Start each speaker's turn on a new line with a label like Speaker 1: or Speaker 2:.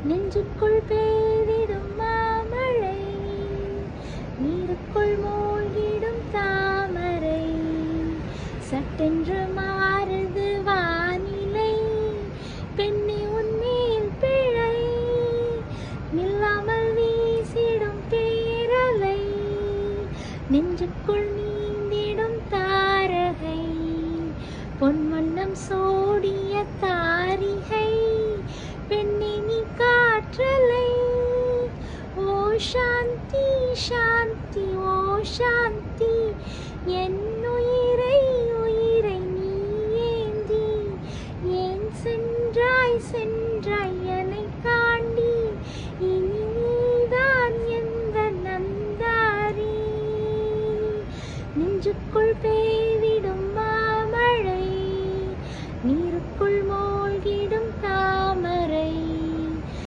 Speaker 1: நெஞ்சுக்குள் பெய்திடும் மாமழை, நீருக்குள் மூழ்கிடும் தாமரை, சட்டென்று மாறுது வானிலை, பெண்ணே உன்மேல் பிழை, நில்லாமல் வீசிடும் பேரலை, நெஞ்சுக்குள் நீந்திடும் தாரகை, பொன்வண்ணம் சோடிய தாரிகை, பெண்ணே நீ காற்றலை. ஓ சாந்தி சாந்தி ஓ சாந்தி, என் உயிரை உயிரை நீ ஏந்தி, ஏன் சென்றாய் சென்றாய் என்னை காண்டி, இனி நீதான் எந்த நந்தாரி. நெஞ்சுக்குள்